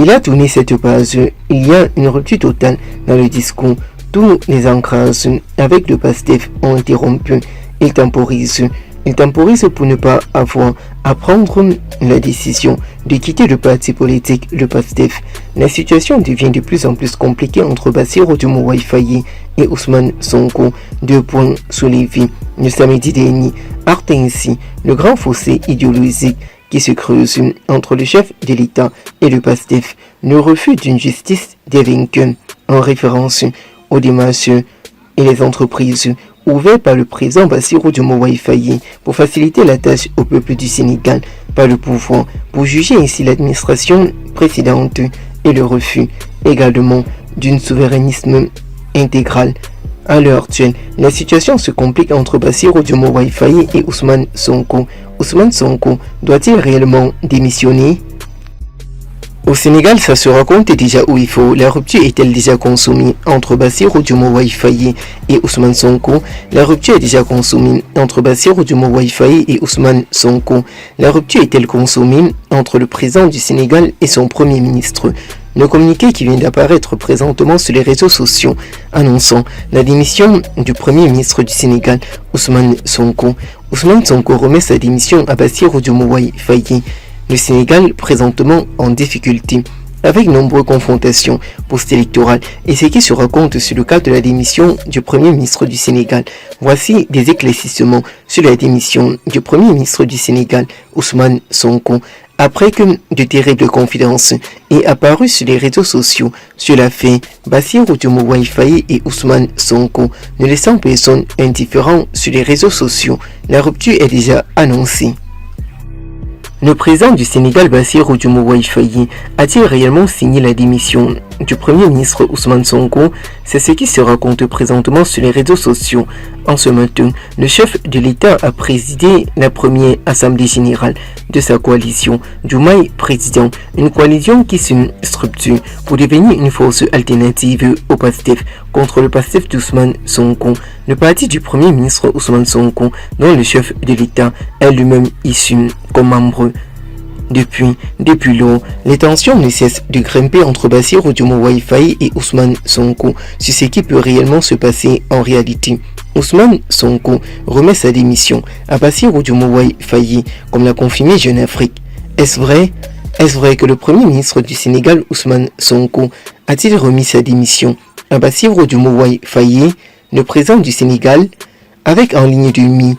Il a tourné cette page. Il y a une rupture totale dans le discours. Tous les ancrages avec le PASTEF ont été rompus. Il temporise. Il temporise pour ne pas avoir à prendre la décision de quitter le parti politique, le PASTEF. La situation devient de plus en plus compliquée entre Bassirou Diomaye Faye et Ousmane Sonko. 2 points soulevés le samedi dernier. Acte ainsi le grand fossé idéologique qui se creuse entre le chef de l'État et le PASTEF. Le refus d'une justice des vaincus en référence aux démarches et les entreprises ouvert par le président Bassirou Diomaye Faye pour faciliter la tâche au peuple du Sénégal par le pouvoir pour juger ainsi l'administration précédente et le refus également d'un souverainisme intégral. À l'heure actuelle, la situation se complique entre Bassirou Diomaye Faye et Ousmane Sonko. Ousmane Sonko doit-il réellement démissionner? Au Sénégal, ça se raconte déjà où il faut. La rupture est-elle déjà consommée entre Bassirou Diomaye Faye et Ousmane Sonko? La rupture est déjà consommée entre Bassirou Diomaye Faye et Ousmane Sonko. La rupture est-elle consommée entre le président du Sénégal et son premier ministre? Le communiqué qui vient d'apparaître présentement sur les réseaux sociaux annonçant la démission du premier ministre du Sénégal, Ousmane Sonko. Ousmane Sonko remet sa démission à Bassirou Diomaye Faye. Le Sénégal présentement en difficulté, avec nombreuses confrontations post-électorales et ce qui se raconte sur le cas de la démission du Premier ministre du Sénégal. Voici des éclaircissements sur la démission du Premier ministre du Sénégal, Ousmane Sonko, après que de terribles confidences aient apparu sur les réseaux sociaux sur l'affaire Bassirou Diomaye Faye et Ousmane Sonko, ne laissant personne indifférent sur les réseaux sociaux. La rupture est déjà annoncée. Le président du Sénégal, Bassirou Diomaye Faye, a-t-il réellement signé la démission du Premier ministre Ousmane Sonko? C'est ce qui se raconte présentement sur les réseaux sociaux. En ce matin, le chef de l'État a présidé la première assemblée générale de sa coalition Diomaye Président, une coalition qui se structure pour devenir une force alternative au PASTEF contre le PASTEF d'Ousmane Sonko, le parti du Premier ministre Ousmane Sonko, dont le chef de l'État est lui-même issu comme membre. Depuis lors, les tensions ne cessent de grimper entre Bassirou Diomaye Faye et Ousmane Sonko sur ce qui peut réellement se passer en réalité. Ousmane Sonko remet sa démission à Bassirou Diomaye Faye, comme l'a confirmé Jeune Afrique. Est-ce vrai? Est-ce vrai que le Premier ministre du Sénégal, Ousmane Sonko, a-t-il remis sa démission à Bassirou Diomaye Faye, le président du Sénégal, avec en ligne de mire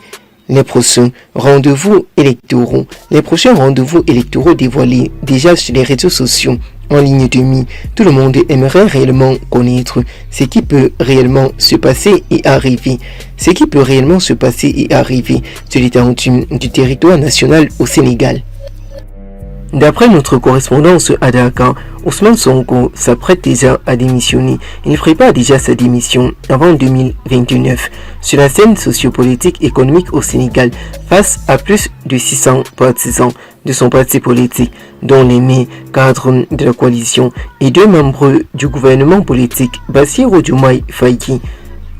les prochains rendez-vous électoraux. Les prochains rendez-vous électoraux dévoilés déjà sur les réseaux sociaux en ligne de mire. Tout le monde aimerait réellement connaître ce qui peut réellement se passer et arriver. Ce qui peut réellement se passer et arriver sur l'étendue du territoire national au Sénégal. D'après notre correspondance à Dakar, Ousmane Sonko s'apprête déjà à démissionner. Il prépare déjà sa démission avant 2029 sur la scène sociopolitique économique au Sénégal face à plus de 600 partisans de son parti politique, dont les mains cadres de la coalition et 2 membres du gouvernement politique, Bassirou Diomaye Faye.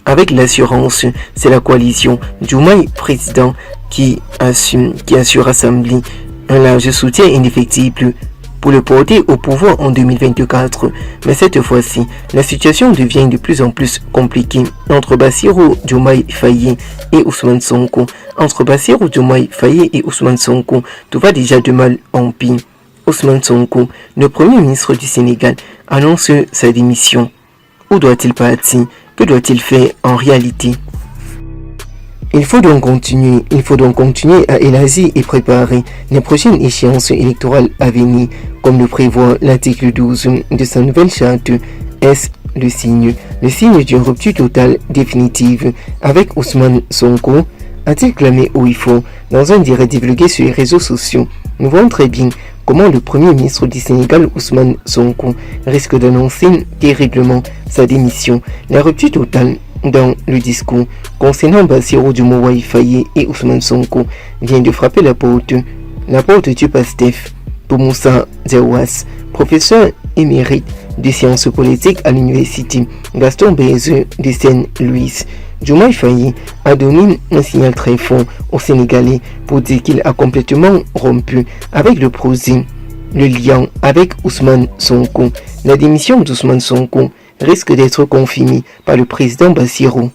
Avec l'assurance, c'est la coalition Diomaye Président qui assure rassembler un large soutien indéfectible pour le porter au pouvoir en 2024. Mais cette fois-ci, la situation devient de plus en plus compliquée entre Bassirou Diomaye Faye et Ousmane Sonko. Entre Bassirou Diomaye Faye et Ousmane Sonko, tout va déjà de mal en pire. Ousmane Sonko, le Premier ministre du Sénégal, annonce sa démission. Où doit-il partir? Que doit-il faire en réalité? Il faut donc continuer à élargir et préparer les prochaines échéances électorales à venir, comme le prévoit l'article 12 de sa nouvelle charte. Est-ce le signe d'une rupture totale définitive avec Ousmane Sonko? A-t-il clamé où il faut dans un direct divulgué sur les réseaux sociaux? Nous voyons très bien comment le Premier ministre du Sénégal, Ousmane Sonko, risque d'annoncer terriblement sa démission. La rupture totale dans le discours concernant Bassirou Diomaye Faye et Ousmane Sonko vient de frapper la porte du PASTEF. Pour Moussa Diawas, professeur émérite de sciences politiques à l'université Gaston Berger de Saint-Louis, Diomaye Faye a donné un signal très fort aux Sénégalais pour dire qu'il a complètement rompu avec le projet le lien avec Ousmane Sonko. La démission d'Ousmane Sonko risque d'être confirmée par le président Bassirou.